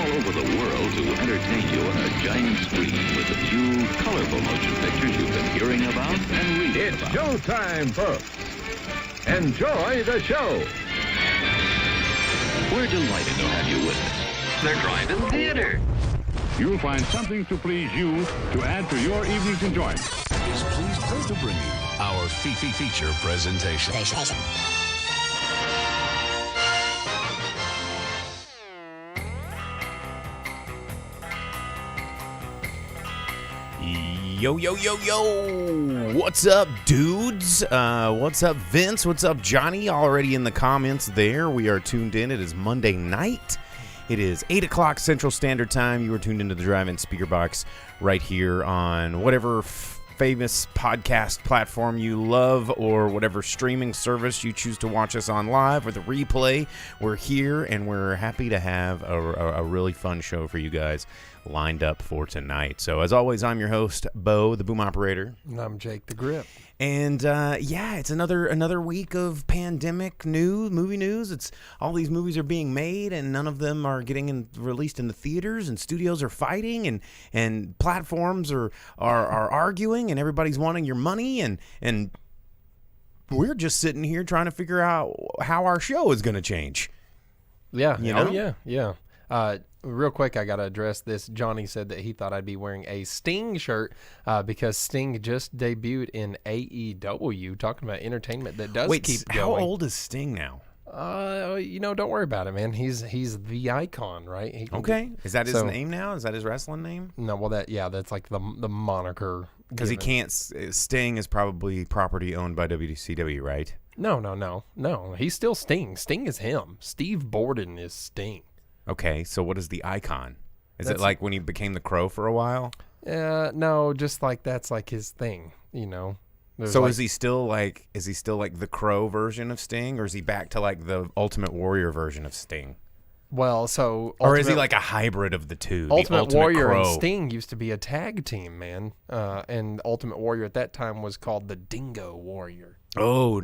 all over the world to entertain you on a giant screen with the few colorful motion pictures you've been hearing about and reading It's about. showtime, folks. Enjoy the show. We're delighted to have you with us. They're driving theater. You'll find something to please you to add to your evening's enjoyment. Is pleased to bring you our feature presentation. Yo, yo, yo, yo. What's up, dudes? What's up, Vince? What's up, Johnny? Already in the comments there. We are tuned in. It is Monday night. It is 8 o'clock Central Standard Time. You are tuned into the Drive-In Speakerbox right here on whatever famous podcast platform you love or whatever streaming service you choose to watch us on live or the replay. We're here, and we're happy to have a really fun show for you guys lined up for tonight. So, as always, I'm your host, Bo, the boom operator. And I'm Jake, the grip. And it's another week of pandemic movie news. It's all these movies are being made, and none of them are getting released in the theaters. And studios are fighting, and platforms are arguing, and everybody's wanting your money. And we're just sitting here trying to figure out how our show is going to change. Yeah, you know? yeah. Real quick, I got to address this. Johnny said that he thought I'd be wearing a Sting shirt because Sting just debuted in AEW, talking about entertainment that does keep going. How old is Sting now? Don't worry about it, man. He's the icon, right? Okay. Is that his name now? Is that his wrestling name? No, well, that's like the moniker. Because he can't. Sting is probably property owned by WCW, right? No. He's still Sting. Sting is him. Steve Borden is Sting. Okay, so what is the icon? Is it like when he became the Crow for a while? No, just like that's like his thing, you know. So is he still like the Crow version of Sting, or is he back to like the Ultimate Warrior version of Sting? Well, so or is he like a hybrid of the two? Ultimate Warrior and Sting used to be a tag team, man. And Ultimate Warrior at that time was called the Dingo Warrior. Oh,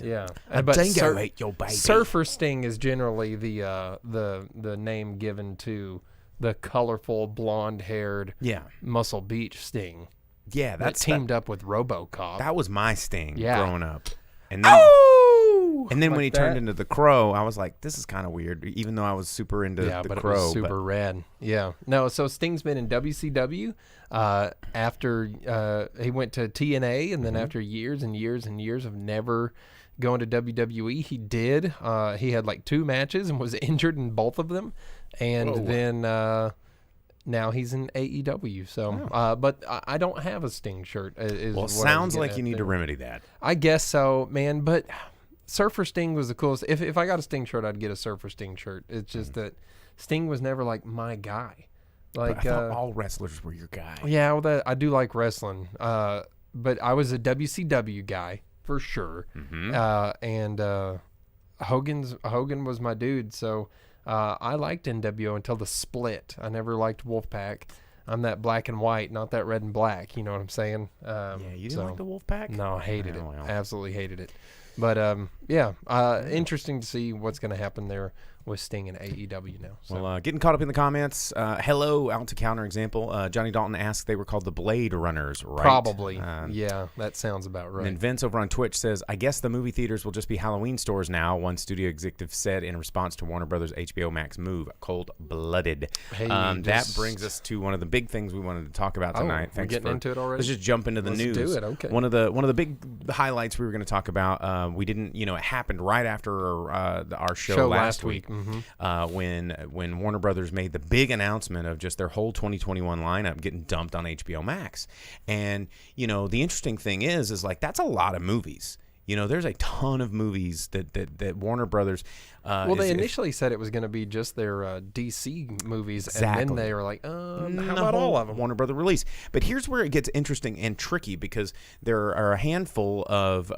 yeah. But Dingo ate your baby. Surfer Sting is generally the name given to the colorful blonde-haired Muscle Beach Sting. Yeah, that teamed up with RoboCop. That was my Sting growing up. And then when he turned into the Crow, I was like, this is kind of weird, even though I was super into the Crow. It was super rad. Yeah. No, so Sting's been in WCW after he went to TNA, and then after years and years and years of never going to WWE, he did. He had like 2 matches and was injured in both of them. And then now he's in AEW. So, but I don't have a Sting shirt. Well, it sounds like you need to remedy that. I guess so, man. But Surfer Sting was the coolest. If I got a Sting shirt, I'd get a Surfer Sting shirt. It's just that Sting was never like my guy. Like but I thought all wrestlers were your guy. Yeah, well, I do like wrestling. But I was a WCW guy for sure. And Hogan was my dude. So I liked NWO until the split. I never liked Wolfpack. I'm that black and white, not that red and black. You know what I'm saying? You didn't like the Wolfpack? No, I hated it. Absolutely hated it. But interesting to see what's going to happen there with Sting and AEW now. So. Well, getting caught up in the comments. Hello, out to counter example. Johnny Dalton asked they were called the Blade Runners, right? Probably. Yeah, that sounds about right. And Vince over on Twitch says, I guess the movie theaters will just be Halloween stores now, one studio executive said in response to Warner Brothers' HBO Max move, Cold-Blooded. Hey, that brings us to one of the big things we wanted to talk about tonight. We're getting into it already? Let's just jump into the news. Let's do it, okay. One of the big highlights we were going to talk about, we didn't, it happened right after our show last week. When Warner Brothers made the big announcement of just their whole 2021 lineup getting dumped on HBO Max. And, the interesting thing is like that's a lot of movies. There's a ton of movies that Warner Brothers. They initially said it was going to be just their DC movies, exactly. And then they were like, how about all of them? Warner Brothers release. But here's where it gets interesting and tricky because there are a handful of,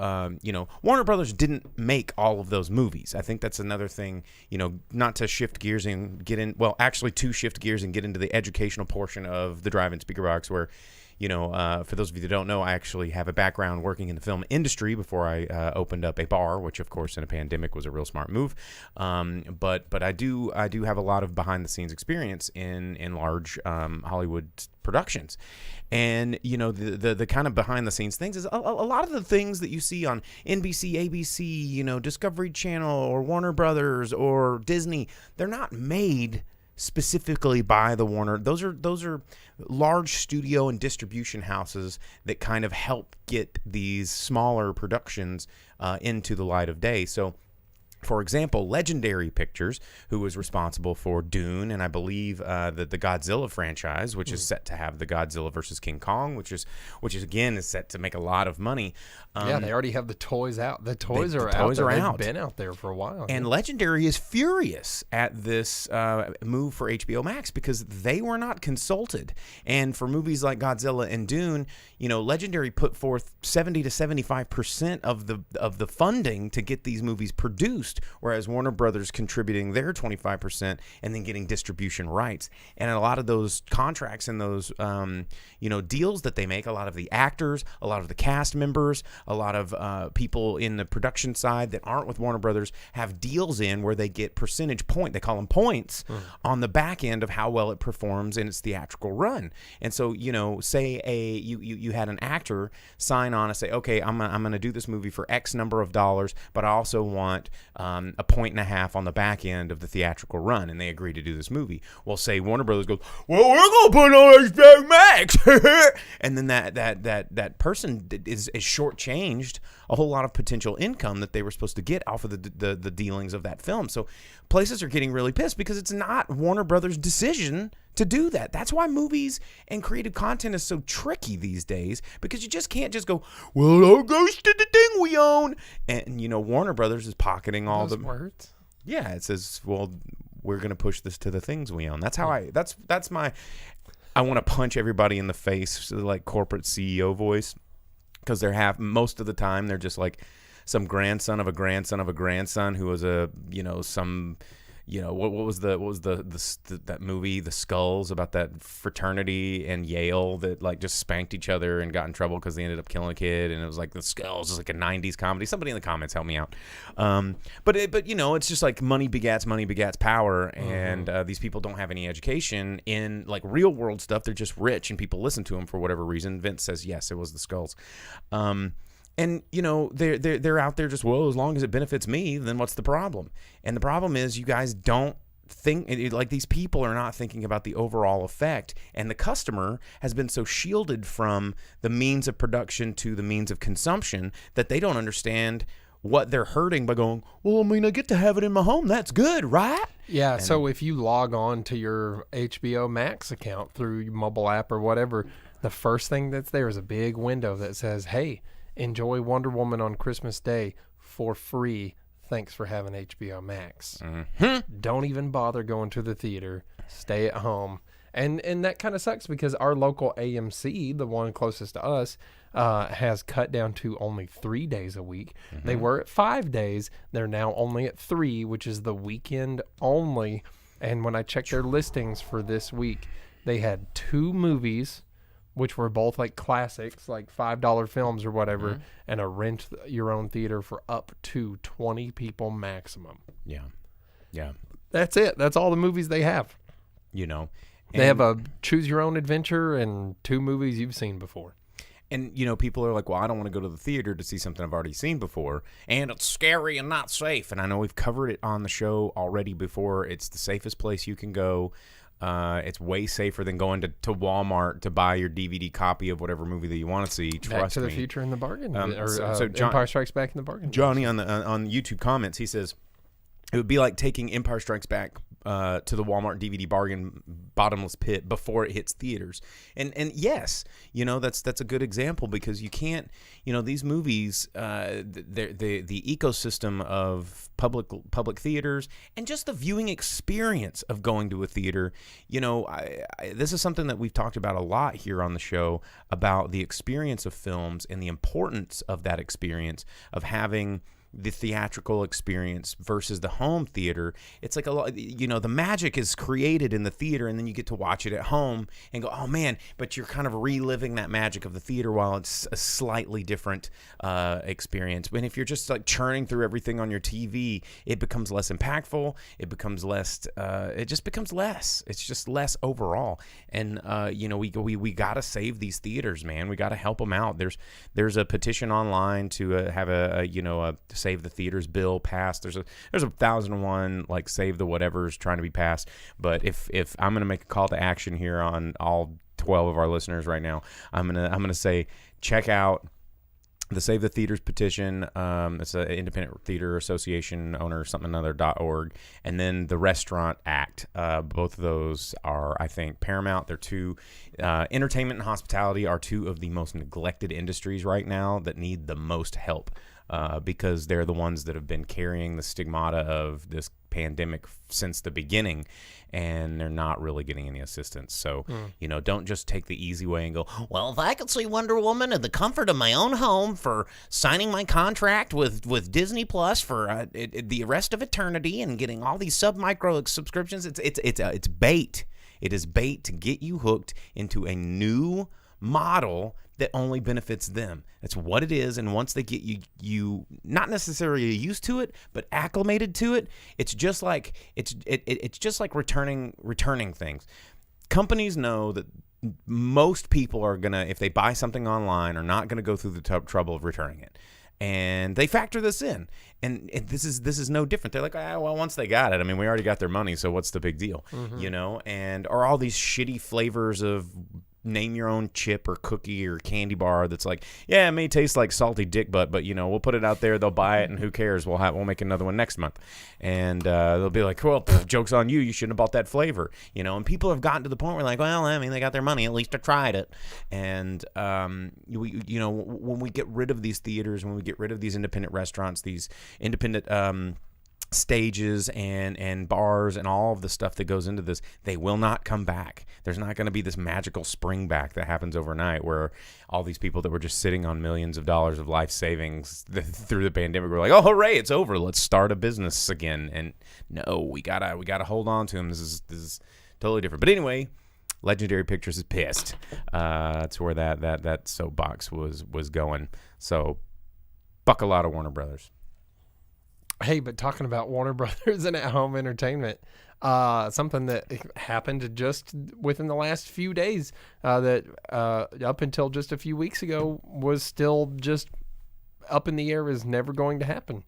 Warner Brothers didn't make all of those movies. I think that's another thing, not to shift gears and get in. Well, actually, to shift gears and get into the educational portion of the Drive-In Speakerbox where. for those of you that don't know, I actually have a background working in the film industry before I opened up a bar, which of course in a pandemic was a real smart move. But I do have a lot of behind the scenes experience in large Hollywood productions. And the kind of behind the scenes things is a lot of the things that you see on NBC, ABC, Discovery Channel or Warner Brothers or Disney, they're not made specifically by the Warner. Those are large studio and distribution houses that kind of help get these smaller productions into the light of day. So, for example, Legendary Pictures, who was responsible for Dune and I believe the Godzilla franchise, which is set to have the Godzilla versus King Kong, which is again is set to make a lot of money. Yeah, they already have the toys out. The toys are out. They've been out there for a while. And Legendary is furious at this move for HBO Max because they were not consulted. And for movies like Godzilla and Dune, Legendary put forth 70 to 75% of the funding to get these movies produced, whereas Warner Brothers contributing their 25% and then getting distribution rights. And a lot of those contracts and those deals that they make, a lot of the actors, a lot of the cast members, a lot of people in the production side that aren't with Warner Brothers have deals in where they get percentage point. They call them points on the back end of how well it performs in its theatrical run. And so, say you had an actor sign on and say, okay, I'm gonna do this movie for X number of dollars, but I also want 1.5 on the back end of the theatrical run, and they agree to do this movie. Well, say Warner Brothers goes, well, we're gonna put it on HBO Max, and then that person is shortchanged a whole lot of potential income that they were supposed to get off of the dealings of that film. So places are getting really pissed because it's not Warner Brothers' decision to do that. That's why movies and creative content is so tricky these days, because you just can't just go, well, it goes to the thing we own. And, Warner Brothers is pocketing all the words. Yeah, it says, well, we're going to push this to the things we own. That's how that's my, I want to punch everybody in the face, like corporate CEO voice, because most of the time they're just like some grandson of a grandson of a grandson who was what was that movie, The Skulls, about that fraternity in Yale that like just spanked each other and got in trouble because they ended up killing a kid, and it was like The Skulls. It's like a 90s comedy. Somebody in the comments help me out. But it's just like money begats power, and these people don't have any education in like real world stuff. They're just rich and people listen to them for whatever reason. Vince says yes, it was The Skulls. And they're out there just, well, as long as it benefits me, then what's the problem? And the problem is you guys don't think, like, these people are not thinking about the overall effect, and the customer has been so shielded from the means of production to the means of consumption that they don't understand what they're hurting by going, well, I mean, I get to have it in my home. That's good, right? Yeah, so if you log on to your HBO Max account through your mobile app or whatever, the first thing that's there is a big window that says, hey, enjoy Wonder Woman on Christmas Day for free. Thanks for having HBO Max. Don't even bother going to the theater. Stay at home. And that kind of sucks because our local AMC, the one closest to us, has cut down to only 3 days a week. They were at 5 days. They're now only at 3, which is the weekend only. And when I checked their listings for this week, they had 2 movies, which were both like classics, like $5 films or whatever, and a rent your own theater for up to 20 people maximum. Yeah. That's it. That's all the movies they have. They have a choose your own adventure and 2 movies you've seen before. And, people are like, well, I don't want to go to the theater to see something I've already seen before, and it's scary and not safe. And I know we've covered it on the show already before. It's the safest place you can go. It's way safer than going to Walmart to buy your DVD copy of whatever movie that you want to see. Trust me. Back to the Future in the bargain, so Empire Strikes Back in the bargain. Johnny on YouTube comments, he says, it would be like taking Empire Strikes Back to the Walmart DVD bargain bottomless pit before it hits theaters. And yes, that's a good example, because you can't, these movies, the ecosystem of public theaters and just the viewing experience of going to a theater. This is something that we've talked about a lot here on the show, about the experience of films and the importance of that experience of having the theatrical experience versus the home theater, it's like a lot, the magic is created in the theater, and then you get to watch it at home and go, oh man, but you're kind of reliving that magic of the theater while it's a slightly different experience. And if you're just like churning through everything on your TV, it becomes less impactful. It becomes less, it just becomes less. It's just less overall. And, we got to save these theaters, man. We got to help them out. There's a petition online to have a save the theaters bill passed. There's 1,001 like save the whatever's trying to be passed. But if I'm gonna make a call to action here on all 12 of our listeners right now, I'm gonna say check out the Save the Theaters petition. It's an independent theater association owner something .org, and then the Restaurant Act. Both of those are, I think, paramount. They're two. Entertainment and hospitality are two of the most neglected industries right now that need the most help. Because they're the ones that have been carrying the stigmata of this pandemic since the beginning, and they're not really getting any assistance. So, don't just take the easy way and go, well, if I could see Wonder Woman in the comfort of my own home for signing my contract with Disney Plus for the rest of eternity and getting all these sub-micro subscriptions, it's bait. It is bait to get you hooked into a new model that only benefits them. That's what it is. And once they get you not necessarily used to it, but acclimated to it, it's just like returning things. Companies know that most people are gonna, if they buy something online, are not gonna go through the trouble of returning it. And they factor this in, and this is no different. They're like, well, once they got it, I mean, we already got their money, so what's the big deal, And are all these shitty flavors of name your own chip or cookie or candy bar that's like, yeah, it may taste like salty dick butt, but we'll put it out there, they'll buy it, and who cares? We'll make another one next month, and they'll be like, well, joke's on you, you shouldn't have bought that flavor, And people have gotten to the point where like, well, I mean, they got their money, at least I tried it, and when we get rid of these theaters, when we get rid of these independent restaurants, these independent stages and bars and all of the stuff that goes into this, they will not come back. There's not going to be this magical spring back that happens overnight where all these people that were just sitting on millions of dollars of life savings through the pandemic were like, oh, hooray, it's over, let's start a business again. And no, we gotta hold on to them. This is totally different. But anyway, Legendary Pictures is pissed. That's where that soapbox was going. So buckle out of Warner Brothers. Hey, but talking about Warner Brothers and at-home entertainment, something that happened just within the last few days that up until just a few weeks ago was still just up in the air, is never going to happen.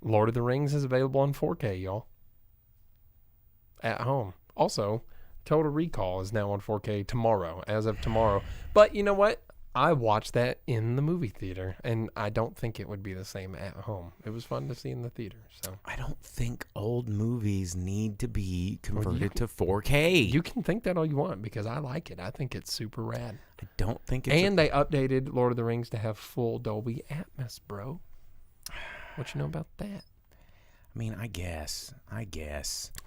Lord of the Rings is available on 4K, y'all. At home. Also, Total Recall is now on 4K tomorrow, as of tomorrow. But you know what? I watched that in the movie theater, and I don't think it would be the same at home. It was fun to see in the theater. So I don't think old movies need to be converted to 4K. You can think that all you want, because I like it. I think it's super rad. I don't think it's... And they updated Lord of the Rings to have full Dolby Atmos, bro. What you know about that? I mean, I guess.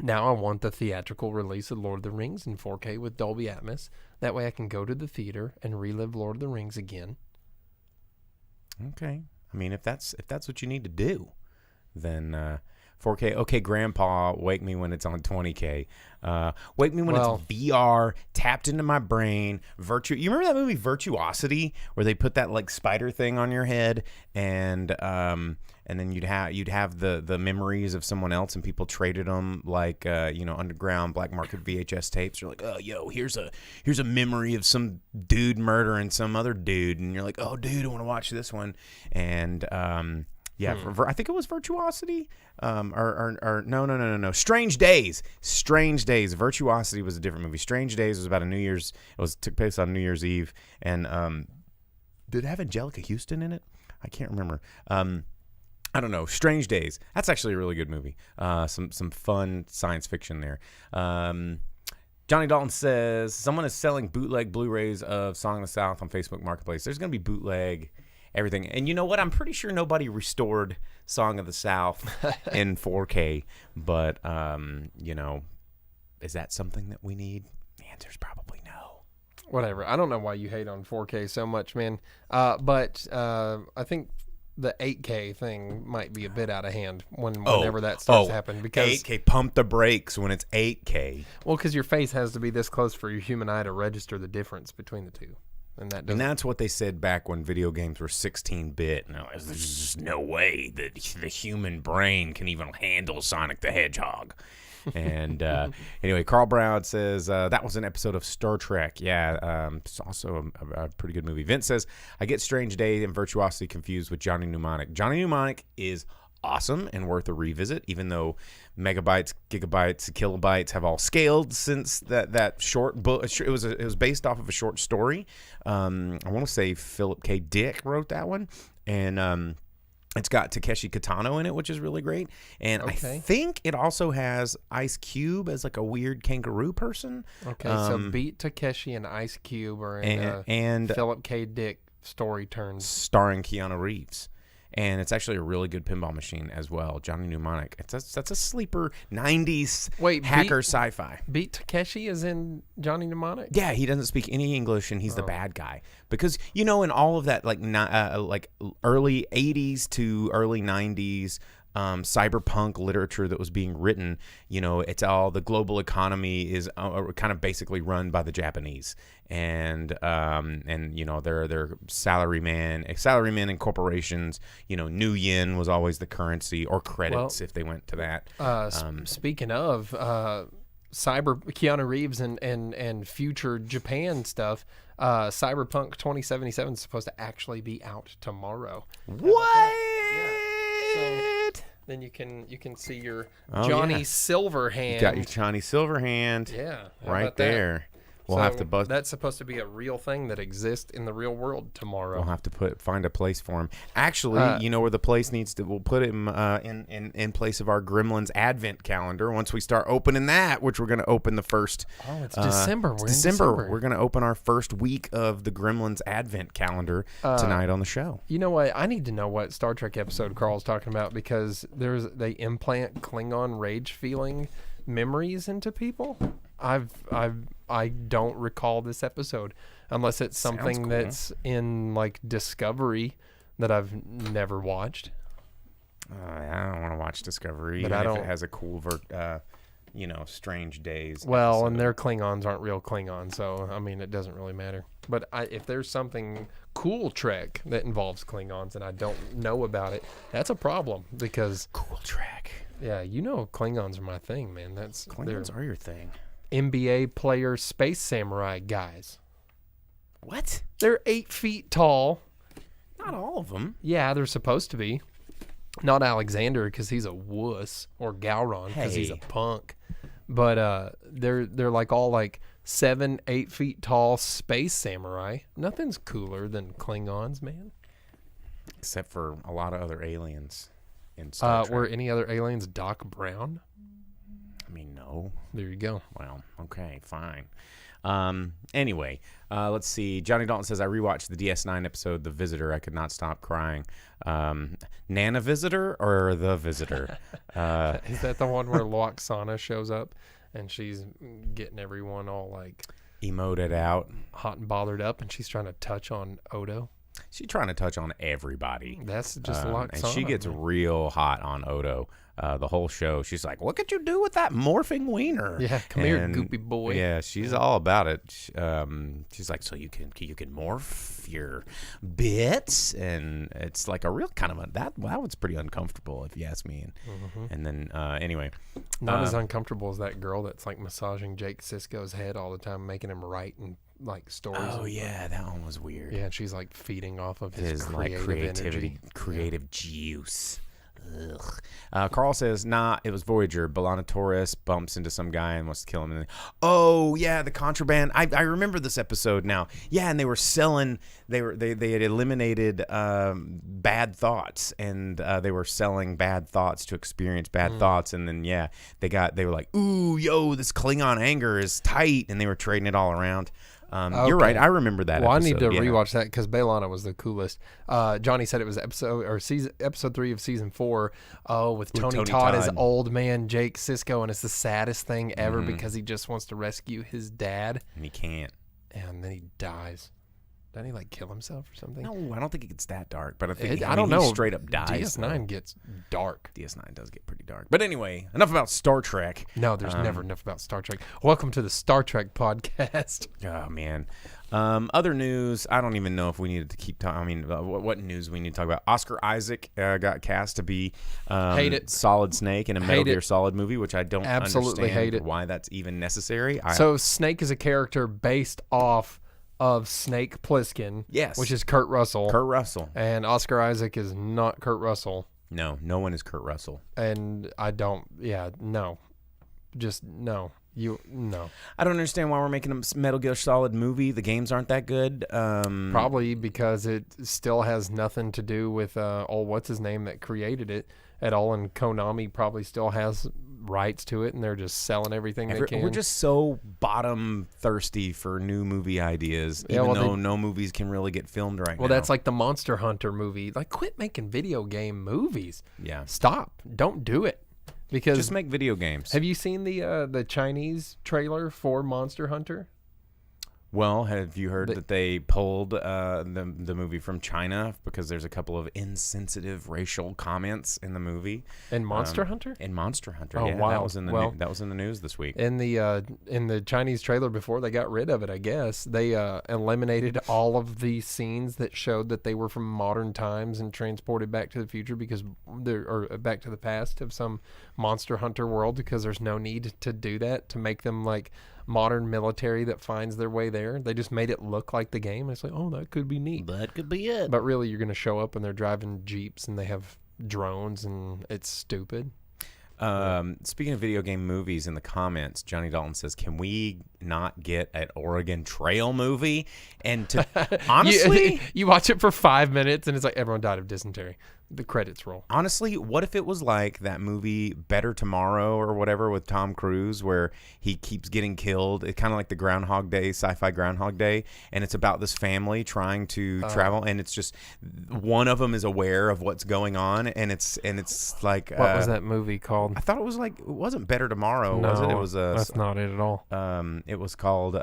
Now I want the theatrical release of Lord of the Rings in 4K with Dolby Atmos. That way I can go to the theater and relive Lord of the Rings again. Okay. I mean, if that's what you need to do, then 4K. Okay, Grandpa, wake me when it's on 20K. Wake me when it's VR, tapped into my brain. You remember that movie Virtuosity, where they put that like spider thing on your head, and then you'd have the memories of someone else, and people traded them like underground black market VHS tapes. You're like, oh, yo, here's a memory of some dude murdering some other dude, and you're like, oh, dude, I want to watch this one, and I think it was Virtuosity, or no. Strange Days. Virtuosity was a different movie. Strange Days was about took place on New Year's Eve, and did it have Angelica Houston in it? I can't remember. I don't know. Strange Days. That's actually a really good movie. Some fun science fiction there. Johnny Dalton says someone is selling bootleg Blu-rays of Song of the South on Facebook Marketplace. There's going to be bootleg everything. And you know what? I'm pretty sure nobody restored Song of the South in 4K. But, is that something that we need? The answer's probably no. Whatever. I don't know why you hate on 4K so much, man. But I think the 8K thing might be a bit out of hand whenever that starts to happen. Because 8K, pump the brakes when it's 8K. Well, because your face has to be this close for your human eye to register the difference between the two. And that's what they said back when video games were 16-bit. No, there's just no way that the human brain can even handle Sonic the Hedgehog. And anyway, Carl Brown says, that was an episode of Star Trek. Yeah, it's also a pretty good movie. Vince says, I get Strange Day and Virtuosity confused with Johnny Mnemonic. Johnny Mnemonic is awesome and worth a revisit, even though megabytes, gigabytes, kilobytes have all scaled since that short book. It was based off of a short story. I want to say Philip K. Dick wrote that one, and it's got Takeshi Kitano in it, which is really great. And I think it also has Ice Cube as like a weird kangaroo person. Okay, so Beat Takeshi and Ice Cube are in and Philip K. Dick story turns starring Keanu Reeves. And it's actually a really good pinball machine as well. Johnny Mnemonic. That's a sleeper 90s hacker sci-fi. Beat Takeshi is in Johnny Mnemonic? Yeah, he doesn't speak any English, and he's the bad guy. Because, in all of that, like early 80s to early 90s cyberpunk literature that was being written, it's all the global economy is kind of basically run by the Japanese. And they're salarymen and corporations. New yen was always the currency, or credits if they went to that. Speaking of cyber Keanu Reeves and future Japan stuff, Cyberpunk 2077 is supposed to actually be out tomorrow. What? Then you can see your Johnny Silverhand. You got your Johnny Silverhand. Yeah, right there. We'll have to buzz. That's supposed to be a real thing that exists in the real world tomorrow. We'll have to find a place for him. Actually, where the place needs to. We'll put him in place of our Gremlins Advent calendar. Once we start opening that, which we're going to open the first. Oh, it's December. We're in December. We're going to open our first week of the Gremlins Advent calendar tonight on the show. You know what? I need to know what Star Trek episode Carl's talking about, because they implant Klingon rage feeling memories into people. I don't recall this episode unless it's something cool. That's in like Discovery that I've never watched. I don't want to watch Discovery, but even if it has a cool Strange Days. Well, episode. And their Klingons aren't real Klingons, so I mean it doesn't really matter. But if there's something cool Trek that involves Klingons and I don't know about it, that's a problem, because cool Trek. Yeah, Klingons are my thing, man. Klingons are your thing. NBA player space samurai guys. What? They're 8 feet tall. Not all of them. Yeah, they're supposed to be. Not Alexander, because he's a wuss, or Gowron because he's a punk. But they're like all like 7-8 feet tall space samurai. Nothing's cooler than Klingons, man. Except for a lot of other aliens in Star Trek. Were any other aliens Doc Brown? I mean, no. There you go. Well, okay, fine. Anyway, let's see. Johnny Dalton says, I rewatched the DS9 episode, The Visitor. I could not stop crying. Nana Visitor or The Visitor? Is that the one where Loxana shows up and she's getting everyone all like emoted out, hot and bothered up, and she's trying to touch on Odo? She's trying to touch on everybody. That's just Loxana. And she gets real hot on Odo. The whole show, she's like, what could you do with that morphing wiener? Yeah, come here, goopy boy. Yeah, she's all about it. She's like, so you can morph your bits, and it's like a real kind of that was pretty uncomfortable, if you ask me. And then anyway, not as uncomfortable as that girl that's like massaging Jake Sisko's head all the time, making him write and like stories. Oh yeah, that one was weird. Yeah, and she's like feeding off of his creativity, creative juice. Carl says, nah, it was Voyager. B'Elanna Torres bumps into some guy and wants to kill him. Oh yeah, the contraband. I remember this episode now. Yeah, and they were selling. They had eliminated bad thoughts, and they were selling bad thoughts to experience bad thoughts. And then they were like, ooh, yo, this Klingon anger is tight, and they were trading it all around. You're right. I remember that. Well, episode. I need to rewatch that because B'Elanna was the coolest. Johnny said it was episode 3 of season 4. Oh, with Tony Todd as old man Jake Sisko, and it's the saddest thing ever because he just wants to rescue his dad, and he can't. And then he dies. Doesn't he like kill himself or something? No, I don't think it gets that dark. But I think I don't know. he straight up dies. DS9 gets dark. DS9 does get pretty dark. But anyway, enough about Star Trek. No, there's never enough about Star Trek. Welcome to the Star Trek podcast. Oh man. Other news. I don't even know if we needed to keep talking. I mean, what news we need to talk about? Oscar Isaac got cast to be hate it. Solid Snake in a Metal Gear Solid movie, which I don't Absolutely understand hate it. why that's even necessary. So Snake is a character based off of Snake Plissken, Yes. which is Kurt Russell. Kurt Russell. And Oscar Isaac is not Kurt Russell. No one is Kurt Russell. And I don't, no. Just no. No. I don't understand why we're making a Metal Gear Solid movie. The games aren't that good. Probably because it still has nothing to do with what's his name that created it at all, and Konami probably still has rights to it, and they're just selling everything they can. We're just so bottom thirsty for new movie ideas, even though no movies can really get filmed right now. Well, that's like the Monster Hunter movie. Like, quit making video game movies. Yeah. Stop. Don't do it. Because just make video games. Have you seen the Chinese trailer for Monster Hunter? Well, have you heard that they pulled the movie from China because there's a couple of insensitive racial comments in the movie? In Monster Hunter? In Monster Hunter, oh, yeah. Wow. That was in the news this week. In the Chinese trailer before they got rid of it, I guess, they eliminated all of the scenes that showed that they were from modern times and transported back to the future or back to the past of some Monster Hunter world, because there's no need to do that to make them like modern military that finds their way there. They just made it look like the game. It's like, oh, that could be neat. That could be it. But really, you're going to show up and they're driving Jeeps and they have drones and it's stupid. Speaking of video game movies, in the comments, Johnny Dalton says, "Can we not get an Oregon Trail movie?" And to honestly, you watch it for 5 minutes and it's like everyone died of dysentery. The credits roll. Honestly, what if it was like that movie Better Tomorrow or whatever with Tom Cruise, where he keeps getting killed? It's kind of like the Groundhog Day, sci-fi Groundhog Day, and it's about this family trying to travel, and it's just one of them is aware of what's going on, and it's like what was that movie called? I thought it was like, it wasn't Better Tomorrow, no, was it? It was that's not it at all. It was called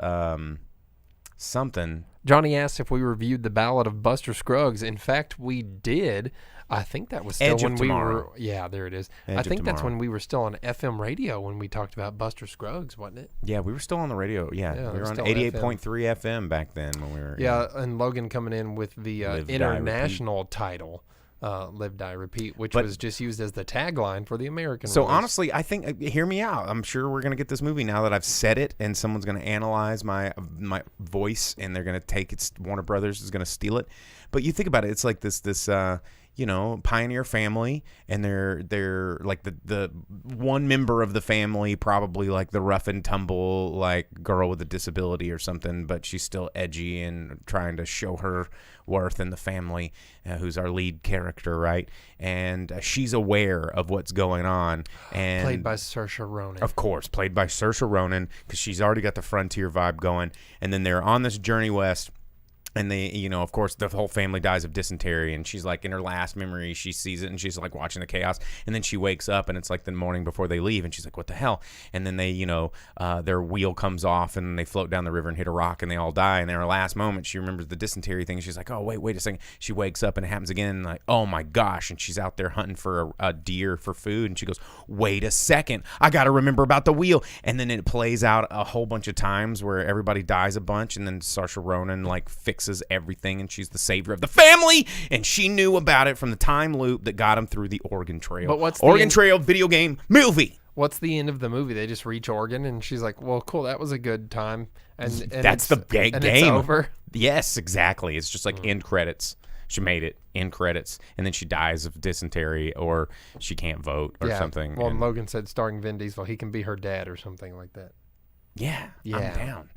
something. Johnny asked if we reviewed the Ballad of Buster Scruggs. In fact, we did. I think that was still Edge when of we Tomorrow. were. Yeah, there it is. Edge I of think that's Tomorrow. when we were still on FM radio when we talked about Buster Scruggs, wasn't it? Yeah, we were still on the radio. Yeah, Yeah, we were on still 88.3 FM back then when we were. Yeah, and Logan coming in with the Live, Die, international title, Live, Die, Repeat, which was just used as the tagline for the American So release. honestly, I think, hear me out. I'm sure we're gonna get this movie now that I've said it, and someone's gonna analyze my voice, and they're gonna take it. Warner Brothers is gonna steal it. But you think about it, it's like this pioneer family, and they're like the one member of the family, probably like the rough and tumble like girl with a disability or something, but she's still edgy and trying to show her worth in the family, who's our lead character, right? And she's aware of what's going on, and played by Saoirse Ronan. of course, played by Saoirse Ronan, because she's already got the frontier vibe going. And then they're on this journey west, and they, of course, the whole family dies of dysentery, and she's like, in her last memory, she sees it, and she's like watching the chaos, and then she wakes up, and it's like the morning before they leave, and she's like, what the hell? And then they, their wheel comes off, and they float down the river and hit a rock, and they all die. And in her last moment, she remembers the dysentery thing. She's like, oh, wait a second. She wakes up, and it happens again, and like, oh my gosh, and she's out there hunting for a deer for food, and she goes, wait a second, I got to remember about the wheel. And then it plays out a whole bunch of times where everybody dies a bunch, and then Saoirse Ronan like fixes everything, and she's the savior of the family, and she knew about it from the time loop that got him through the Oregon Trail. But what's Oregon Trail video game movie? What's the end of the movie? They just reach Oregon, and she's like, well, cool, that was a good time. And That's the game. It's over. Yes, exactly. It's just like end credits. She made it, end credits, and then she dies of dysentery, or she can't vote or something. Well, and Logan said starring Vin Diesel, he can be her dad or something like that. Yeah, Yeah. I'm down.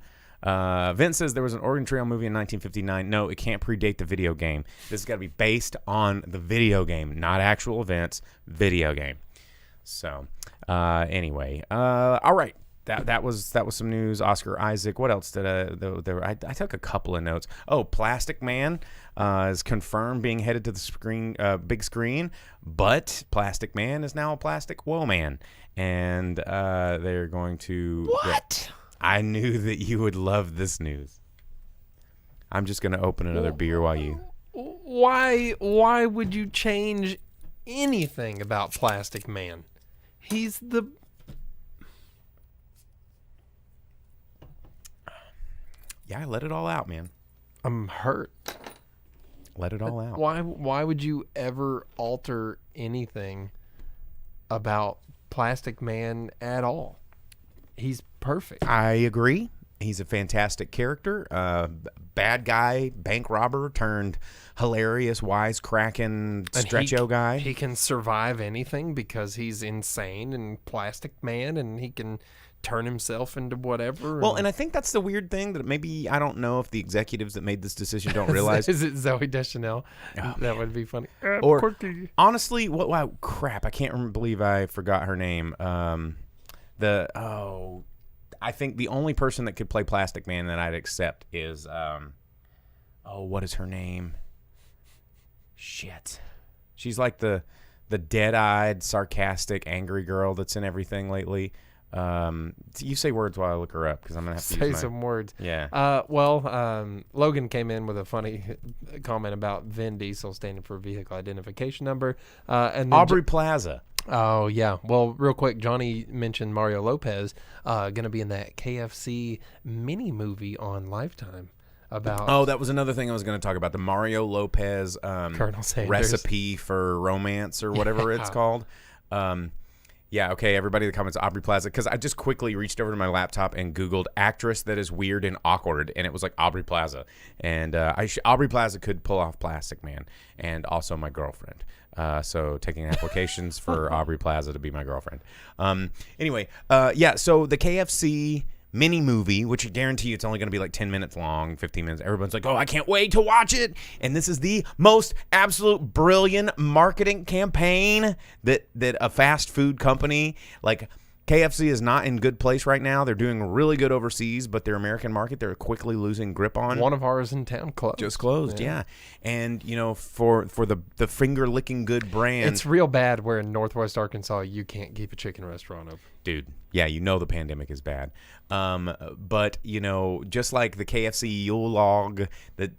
Vince says there was an Oregon Trail movie in 1959. No, it can't predate the video game. This has got to be based on the video game, not actual events. Video game. So, anyway, all right. That was some news. Oscar Isaac. What else did I took a couple of notes. Oh, Plastic Man is confirmed being headed to the screen, big screen, but Plastic Man is now a Plastic Woman, and they're going to What? I knew that you would love this news. I'm just going to open another beer while you... Why would you change anything about Plastic Man? He's the... Yeah, let it all out, man. I'm hurt. Let it all out. Why would you ever alter anything about Plastic Man at all? He's perfect. I agree. He's a fantastic character. Bad guy, bank robber turned hilarious, wisecracking stretcho guy. He can survive anything because he's insane and Plastic Man, and he can turn himself into whatever. Well, and I think that's the weird thing that maybe, I don't know if the executives that made this decision don't realize. Is it Zoe Deschanel? Oh, that would be funny. Or quirky. honestly, wow, crap! I can't believe I forgot her name. I think the only person that could play Plastic Man that I'd accept is what is her name? Shit, she's like the dead-eyed, sarcastic, angry girl that's in everything lately. You say words while I look her up because I'm gonna have to say use some words. Yeah. Logan came in with a funny comment about Vin Diesel standing for vehicle identification number. And then Aubrey Plaza. Oh yeah. Well, real quick, Johnny mentioned Mario Lopez gonna be in that KFC mini movie on Lifetime. About that was another thing I was going to talk about, the Mario Lopez Colonel Sanders recipe for romance or whatever it's called. Yeah, okay, everybody in the comments, Aubrey Plaza, because I just quickly reached over to my laptop and Googled actress that is weird and awkward, and it was like Aubrey Plaza. And Aubrey Plaza could pull off Plastic Man, and also my girlfriend. So taking applications for Aubrey Plaza to be my girlfriend. Anyway, so the KFC mini movie, which I guarantee you it's only going to be like 10 minutes long, 15 minutes. Everyone's like, oh, I can't wait to watch it. And this is the most absolute brilliant marketing campaign that a fast food company like KFC is not in good place right now. They're doing really good overseas, but their American market, they're quickly losing grip on. One of ours in town closed. Just closed, yeah. And, for the finger-licking good brand. It's real bad where in Northwest Arkansas you can't keep a chicken restaurant open. Dude, yeah, the pandemic is bad. But, just like the KFC Yule log that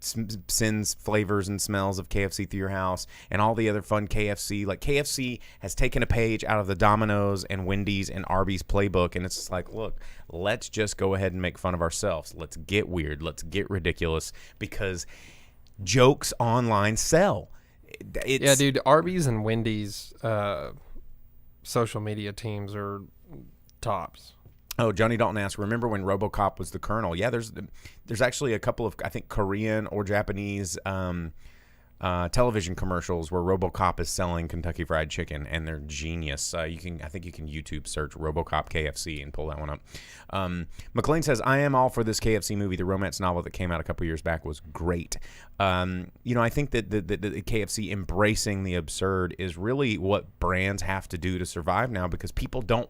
sends flavors and smells of KFC through your house and all the other fun KFC, like KFC has taken a page out of the Domino's and Wendy's and Arby's playbook, and it's just like, look, let's just go ahead and make fun of ourselves. Let's get weird. Let's get ridiculous because jokes online sell. Yeah, dude, Arby's and Wendy's social media teams are tops. Oh, Johnny Dalton asked, remember when RoboCop was the Colonel? Yeah, there's actually a couple of, I think, Korean or Japanese television commercials where RoboCop is selling Kentucky Fried Chicken, and they're genius. I think you can YouTube search RoboCop KFC and pull that one up. McLean says, I am all for this KFC movie. The romance novel that came out a couple years back was great. I think that the KFC embracing the absurd is really what brands have to do to survive now, because people don't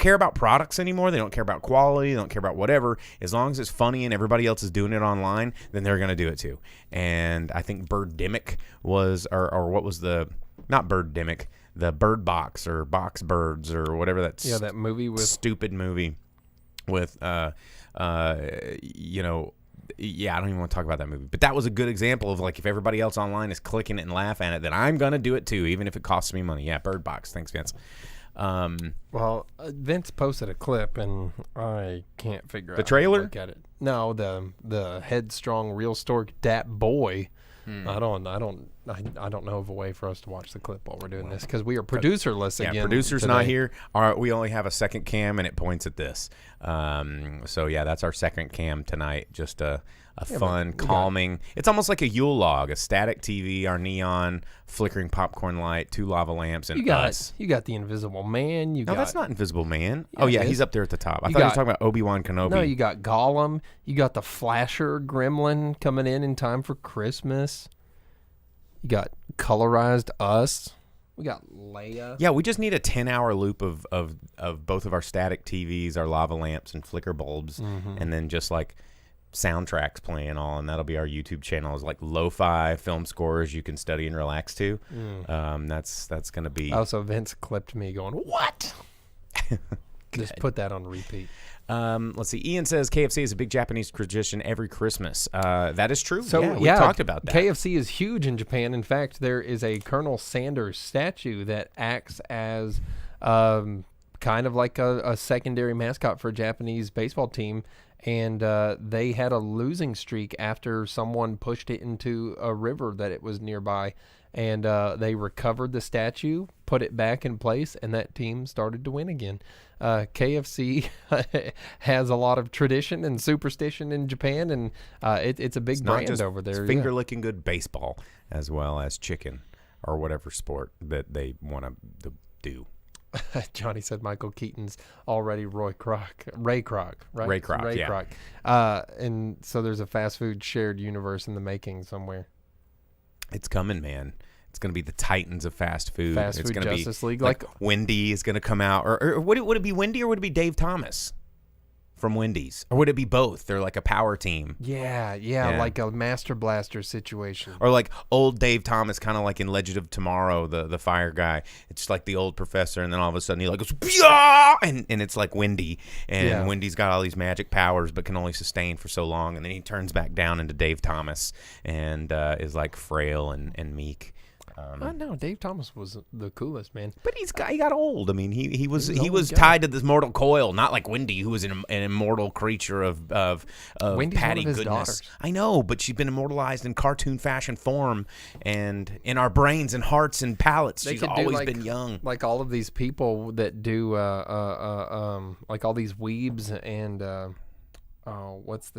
care about products anymore. They don't care about quality. They don't care about whatever. As long as it's funny and everybody else is doing it online, then they're going to do it too. And I think Birdemic was, or what was not Birdemic, the Bird Box or Box Birds or whatever that movie with stupid movie with I don't even want to talk about that movie. But that was a good example of, like, if everybody else online is clicking it and laughing at it, then I'm going to do it too, even if it costs me money. Yeah, Bird Box. Thanks, Vince. Vince posted a clip, and I can't figure out the trailer. How to look at it. No, the headstrong real stork Dat Boy. I don't know of a way for us to watch the clip while we're doing this, because we are producerless again. Yeah, producer's today. not here. We only have a second cam, and it points at this. So yeah, that's our second cam tonight. Just a fun, calming. It's almost like a Yule log, a static TV, our neon flickering popcorn light, 2 lava lamps, and us. You got the Invisible Man. No, that's not Invisible Man. Yeah, he's up there at the top. I thought you were talking about Obi-Wan Kenobi. No, you got Gollum. You got the Flasher Gremlin coming in time for Christmas. You got colorized us. We got Leia. Yeah, we just need a 10-hour loop of both of our static TVs, our lava lamps, and flicker bulbs, and then just like soundtracks playing all, and that'll be our YouTube channel. Is like lo-fi film scores you can study and relax to. That's gonna be. Also, Vince clipped me going, "What?" Just put that on repeat. Let's see. Ian says KFC is a big Japanese tradition every Christmas. That is true. So we talked about that. KFC is huge in Japan. In fact, there is a Colonel Sanders statue that acts as kind of like a secondary mascot for a Japanese baseball team. And they had a losing streak after someone pushed it into a river that it was nearby. And they recovered the statue, put it back in place, and that team started to win again. KFC has a lot of tradition and superstition in Japan, and it's a big brand over there. It's finger-licking good baseball as well as chicken or whatever sport that they want to do. Johnny said Michael Keaton's already Ray Kroc, right? Ray Kroc, Ray yeah. Kroc. And so there's a fast food shared universe in the making somewhere. It's coming, man. It's going to be the Titans of fast food. Fast it's food going to Justice be League. like Wendy is going to come out. Or would it be Wendy or would it be Dave Thomas from Wendy's? Or would it be both? They're like a power team. Yeah, like a Master Blaster situation. Or like old Dave Thomas, kind of like in Legend of Tomorrow, the fire guy. It's like the old professor, and then all of a sudden he like goes, "Pya!" and it's like Wendy. And Wendy's got all these magic powers, but can only sustain for so long. And then he turns back down into Dave Thomas and is like frail and meek. No, Dave Thomas was the coolest, man. But he got old. I mean, he was tied to this mortal coil, not like Wendy, who was an immortal creature of Wendy's Patty one of his goodness. daughters. I know, but she's been immortalized in cartoon fashion form, and in our brains and hearts and palates, she's always been young. Like all of these people that do, like all these weebs and what's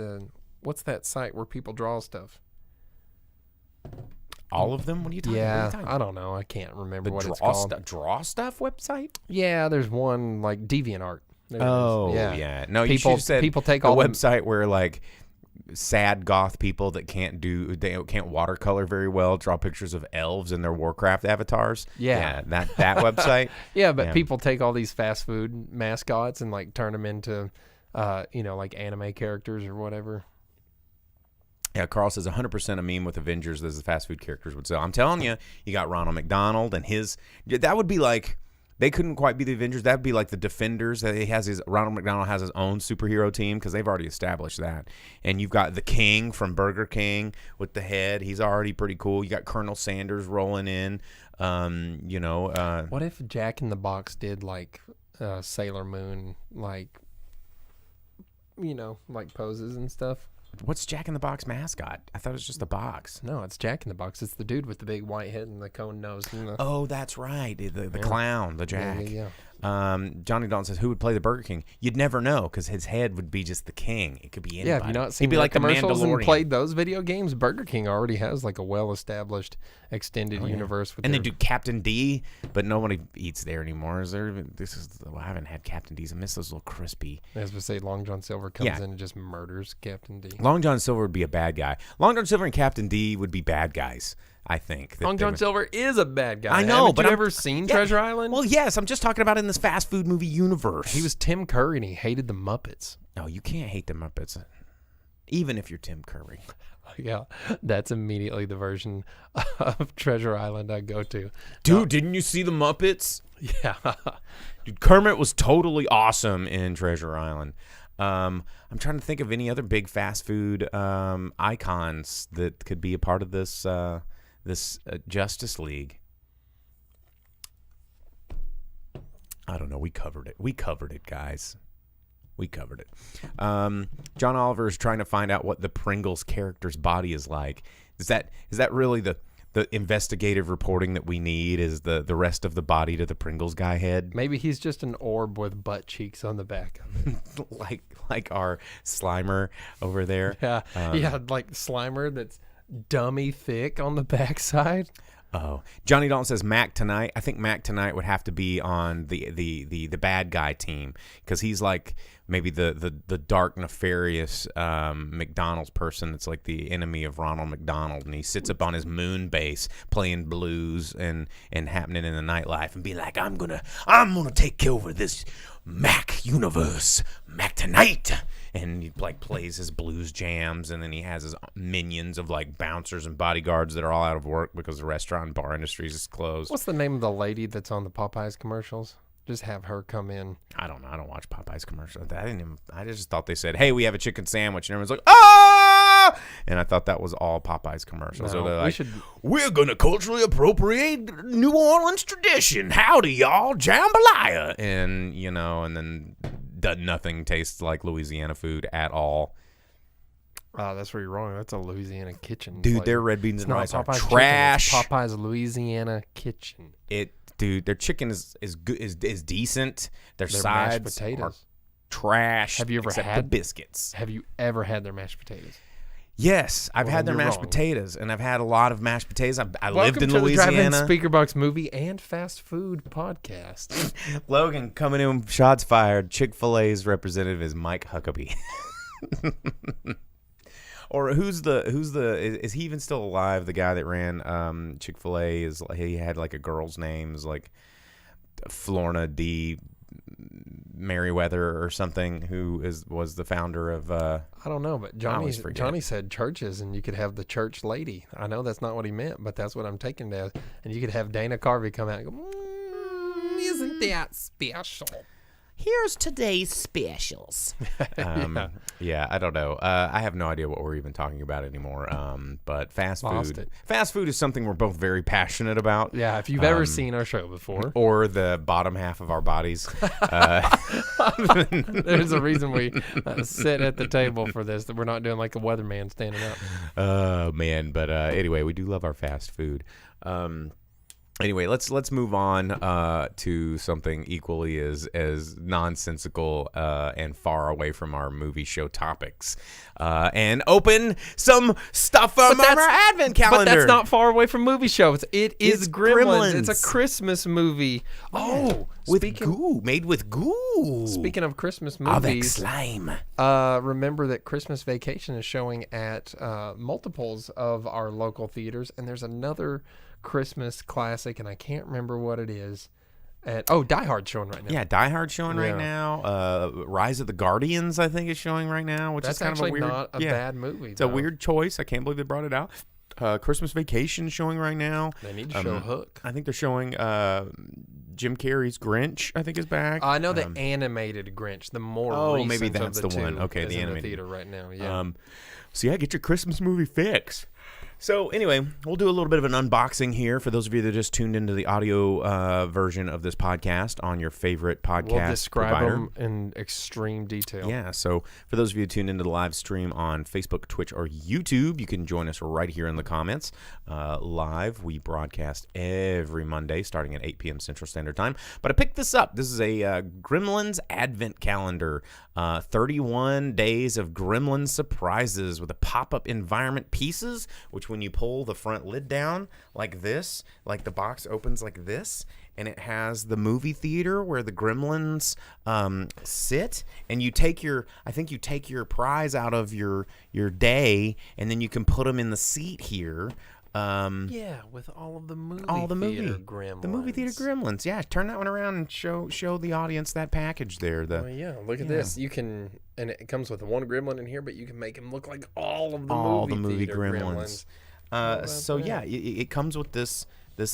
that site where people draw stuff? All of them? What are you talking about? I don't know. I can't remember what it's draw called. Draw stuff website? Yeah, there's one like DeviantArt. Yeah. No, you should people have said people take the all website where like sad goth people that can't watercolor very well draw pictures of elves in their Warcraft avatars. Yeah, that website. Yeah, but people take all these fast food mascots and like turn them into, like anime characters or whatever. Yeah, Carl says 100% a meme with Avengers as the fast food characters would sell. I'm telling you, you got Ronald McDonald and that would be like, they couldn't quite be the Avengers. That would be like the Defenders. Ronald McDonald has his own superhero team because they've already established that. And you've got the King from Burger King with the head. He's already pretty cool. You got Colonel Sanders rolling in. What if Jack in the Box did like Sailor Moon, like poses and stuff? What's Jack in the Box mascot? I thought it was just a box. No, it's Jack in the Box. It's the dude with the big white head and the cone nose. Oh, that's right. The clown, the Jack. Yeah. Johnny Dalton says, who would play the Burger King? You'd never know because his head would be just the king. It could be anybody. Yeah, have you not seen He'd be like commercials the and played those video games? Burger King already has like a well-established extended universe. With they do Captain D, but nobody eats there anymore. I haven't had Captain D's. I miss those little crispy. As we say, Long John Silver comes in and just murders Captain D. Long John Silver would be a bad guy. Long John Silver and Captain D would be bad guys. I think. Long John Silver is a bad guy. I know, Haven't but you ever seen Treasure Island? Well, yes. I'm just talking about in this fast food movie universe. He was Tim Curry and he hated the Muppets. No, you can't hate the Muppets, even if you're Tim Curry. Yeah, that's immediately the version of Treasure Island I go to. Dude, didn't you see the Muppets? Yeah. Dude, Kermit was totally awesome in Treasure Island. I'm trying to think of any other big fast food icons that could be a part of this Justice League. I don't know. We covered it, guys. We covered it. John Oliver is trying to find out what the Pringles character's body is like. Is that really the investigative reporting that we need? Is the rest of the body to the Pringles guy head? Maybe he's just an orb with butt cheeks on the back of it. like our Slimer over there. Yeah, like Slimer that's dummy thick on the backside. Oh, Johnny Dalton says Mac tonight. I think Mac tonight would have to be on the bad guy team because he's like maybe the dark nefarious McDonald's person that's like the enemy of Ronald McDonald, and he sits up on his moon base playing blues and happening in the nightlife and be like, I'm gonna take over this Mac universe, Mac tonight. And he like plays his blues jams, and then he has his minions of like bouncers and bodyguards that are all out of work because the restaurant and bar industry is closed. What's the name of the lady that's on the Popeyes commercials? Just have her come in. I don't know. I don't watch Popeye's commercials. I just thought they said, "Hey, we have a chicken sandwich," and everyone's like, "Ah!" And I thought that was all Popeye's commercials. No, so they're like, "We're gonna culturally appropriate New Orleans tradition. Howdy, y'all, jambalaya." And and then nothing tastes like Louisiana food at all. That's where you're wrong. That's a Louisiana kitchen. Dude, their red beans and rice are Popeye's trash. Chicken, it's Popeye's Louisiana kitchen. Dude, their chicken is good, is decent. Their mashed sides potatoes are trash. Have you ever except had the biscuits? Have you ever had their mashed potatoes? Yes, I've had their you're mashed wrong. potatoes, and I've had a lot of mashed potatoes. I lived in Welcome to Louisiana. the Drive-In Speakerbox movie and fast food podcast. Logan coming in, shots fired. Chick-fil-A's representative is Mike Huckabee. Or is he even still alive? The guy that ran Chick-fil-A he had like a girl's name, is like Florna D. Merriweather or something, who was the founder of I don't know, but Johnny forget. said churches, and you could have the church lady. I know that's not what he meant, but that's what I'm taking it as. And you could have Dana Carvey come out and go, isn't that special? Here's today's specials. Yeah, I don't know. I have no idea what we're even talking about anymore. But fast food is something we're both very passionate about. Yeah, if you've ever seen our show before, or the bottom half of our bodies, there's a reason we sit at the table for this. That we're not doing like a weatherman standing up. Oh man, but anyway, we do love our fast food. Anyway, let's move on to something equally as nonsensical and far away from our movie show topics, and open some stuff from our advent calendar. But that's not far away from movie shows. It's Gremlins. Gremlins. It's a Christmas movie. Oh, made with goo. Speaking of Christmas Avec movies, slime. remember that Christmas Vacation is showing at multiples of our local theaters, and there's another Christmas classic, and I can't remember what it is. Die Hard's showing right now. Yeah, Die Hard's showing right now. Rise of the Guardians, I think, is showing right now, which That's is kind of a weird. not a bad movie. It's a weird choice. I can't believe they brought it out. Christmas Vacation showing right now. They need to show Hook. I think they're showing Jim Carrey's Grinch, I think, is back. I know the animated Grinch, the more recent maybe that's of the one. two Okay, is the in animated. the theater right now. Yeah. So yeah, get your Christmas movie fix. So anyway, we'll do a little bit of an unboxing here for those of you that just tuned into the audio version of this podcast on your favorite podcast We'll describe provider. them in extreme detail. Yeah, so for those of you who tuned into the live stream on Facebook, Twitch, or YouTube, you can join us right here in the comments. Live, we broadcast every Monday starting at 8 p.m. Central Standard Time. But I picked this up. This is a Gremlins Advent Calendar. 31 days of Gremlins surprises with a pop-up environment pieces, which when you pull the front lid down like this, like the box opens like this, and it has the movie theater where the Gremlins sit, and you take your prize out of your day, and then you can put them in the seat here. With all of the movie theater Gremlins. The movie theater Gremlins. Yeah, turn that one around and show the audience that package there. Look at this. You can, and it comes with one Gremlin in here, but you can make him look like all of the movie theater Gremlins. It comes with this